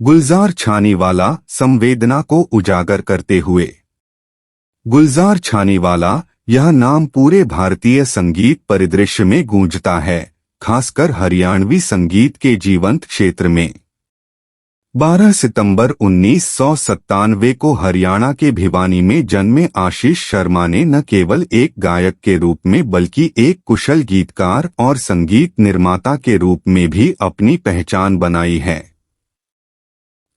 गुलजार छानीवाला संवेदना को उजागर करते हुए। गुलजार छानीवाला यह नाम पूरे भारतीय संगीत परिदृश्य में गूंजता है, खासकर हरियाणवी संगीत के जीवंत क्षेत्र में। 12 सितंबर 1997 को हरियाणा के भिवानी में जन्मे आशीष शर्मा ने न केवल एक गायक के रूप में बल्कि एक कुशल गीतकार और संगीत निर्माता के रूप में भी अपनी पहचान बनाई है।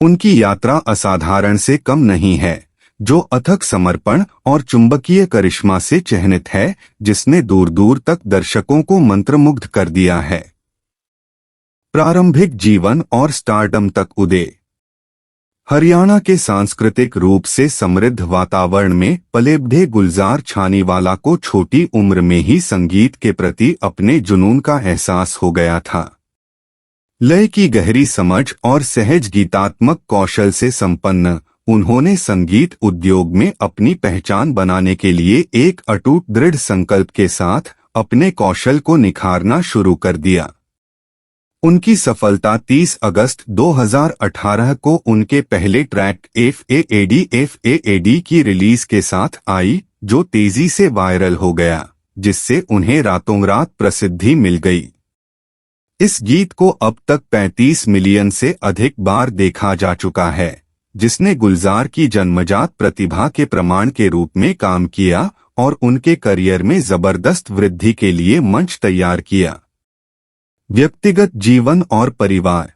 उनकी यात्रा असाधारण से कम नहीं है, जो अथक समर्पण और चुंबकीय करिश्मा से चिह्नित है, जिसने दूर दूर तक दर्शकों को मंत्रमुग्ध कर दिया है। प्रारंभिक जीवन और स्टारडम तक उदय। हरियाणा के सांस्कृतिक रूप से समृद्ध वातावरण में पले बढ़े गुलजार छानीवाला को छोटी उम्र में ही संगीत के प्रति अपने जुनून का एहसास हो गया था। लय की गहरी समझ और सहज गीतात्मक कौशल से संपन्न उन्होंने संगीत उद्योग में अपनी पहचान बनाने के लिए एक अटूट दृढ़ संकल्प के साथ अपने कौशल को निखारना शुरू कर दिया। उनकी सफलता 30 अगस्त 2018 को उनके पहले ट्रैक FAAD की रिलीज के साथ आई, जो तेजी से वायरल हो गया, जिससे उन्हें रातों रात प्रसिद्धि मिल गई। इस गीत को अब तक 35 मिलियन से अधिक बार देखा जा चुका है, जिसने गुलजार की जन्मजात प्रतिभा के प्रमाण के रूप में काम किया और उनके करियर में जबरदस्त वृद्धि के लिए मंच तैयार किया। व्यक्तिगत जीवन और परिवार।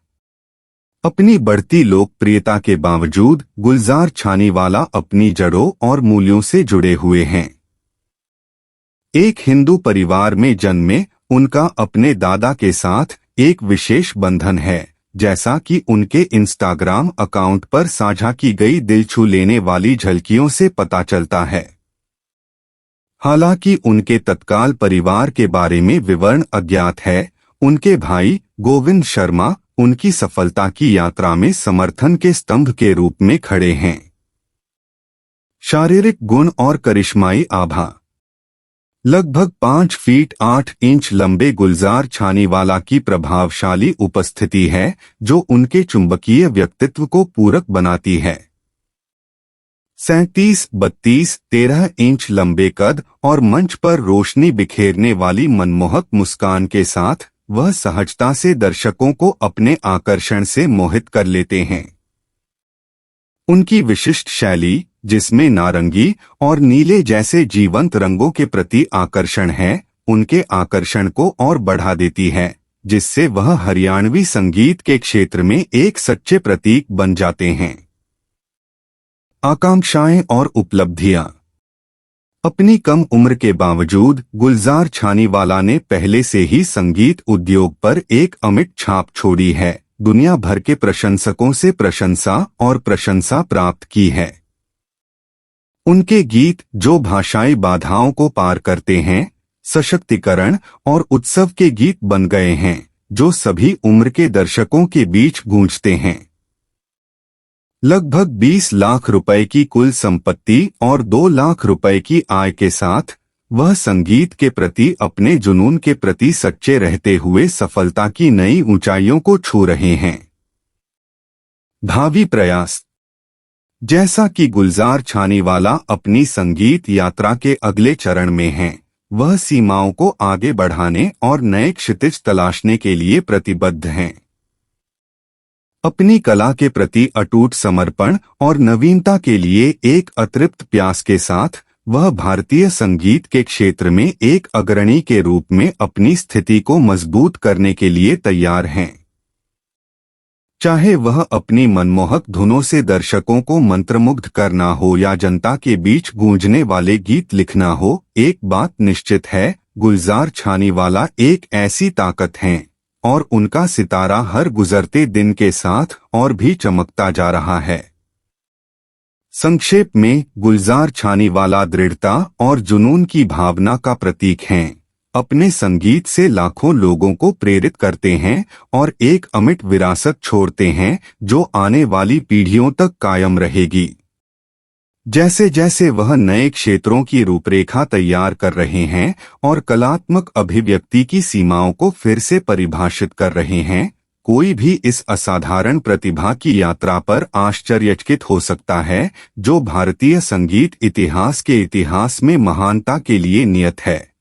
अपनी बढ़ती लोकप्रियता के बावजूद गुलजार छानीवाला अपनी जड़ों और मूल्यों से जुड़े हुए हैं। एक हिंदू परिवार में जन्मे उनका अपने दादा के साथ एक विशेष बंधन है, जैसा कि उनके इंस्टाग्राम अकाउंट पर साझा की गई दिल छू लेने वाली झलकियों से पता चलता है। हालांकि उनके तत्काल परिवार के बारे में विवरण अज्ञात है, उनके भाई गोविंद शर्मा उनकी सफलता की यात्रा में समर्थन के स्तंभ के रूप में खड़े हैं। शारीरिक गुण और करिश्माई आभा। लगभग 5 फीट 8 इंच लंबे गुलजार छानीवाला की प्रभावशाली उपस्थिति है, जो उनके चुंबकीय व्यक्तित्व को पूरक बनाती है। 37, 32, 13 इंच लंबे कद और मंच पर रोशनी बिखेरने वाली मनमोहक मुस्कान के साथ वह सहजता से दर्शकों को अपने आकर्षण से मोहित कर लेते हैं। उनकी विशिष्ट शैली, जिसमें नारंगी और नीले जैसे जीवंत रंगों के प्रति आकर्षण है, उनके आकर्षण को और बढ़ा देती है, जिससे वह हरियाणवी संगीत के क्षेत्र में एक सच्चे प्रतीक बन जाते हैं। आकांक्षाएं और उपलब्धियां। अपनी कम उम्र के बावजूद गुलजार छानीवाला ने पहले से ही संगीत उद्योग पर एक अमिट छाप छोड़ी है, दुनिया भर के प्रशंसकों से प्रशंसा और प्रशंसा प्राप्त की है। उनके गीत, जो भाषाई बाधाओं को पार करते हैं, सशक्तिकरण और उत्सव के गीत बन गए हैं, जो सभी उम्र के दर्शकों के बीच गूंजते हैं। लगभग 20 लाख रुपए की कुल संपत्ति और 2 लाख रुपए की आय के साथ वह संगीत के प्रति अपने जुनून के प्रति सच्चे रहते हुए सफलता की नई ऊंचाइयों को छू रहे हैं। भावी प्रयास। जैसा कि गुलजार छानीवाला अपनी संगीत यात्रा के अगले चरण में हैं, वह सीमाओं को आगे बढ़ाने और नए क्षितिज तलाशने के लिए प्रतिबद्ध हैं। अपनी कला के प्रति अटूट समर्पण और नवीनता के लिए एक अतृप्त प्यास के साथ वह भारतीय संगीत के क्षेत्र में एक अग्रणी के रूप में अपनी स्थिति को मजबूत करने के लिए तैयार हैं। चाहे वह अपनी मनमोहक धुनों से दर्शकों को मंत्रमुग्ध करना हो या जनता के बीच गूंजने वाले गीत लिखना हो, एक बात निश्चित है, गुलजार छानीवाला एक ऐसी ताकत हैं और उनका सितारा हर गुजरते दिन के साथ और भी चमकता जा रहा है। संक्षेप में, गुलजार छानीवाला दृढ़ता और जुनून की भावना का प्रतीक हैं, अपने संगीत से लाखों लोगों को प्रेरित करते हैं और एक अमिट विरासत छोड़ते हैं जो आने वाली पीढ़ियों तक कायम रहेगी। जैसे जैसे वह नए क्षेत्रों की रूपरेखा तैयार कर रहे हैं और कलात्मक अभिव्यक्ति की सीमाओं को फिर से परिभाषित कर रहे हैं, कोई भी इस असाधारण प्रतिभा की यात्रा पर आश्चर्यचकित हो सकता है, जो भारतीय संगीत इतिहास के इतिहास में महानता के लिए नियत है।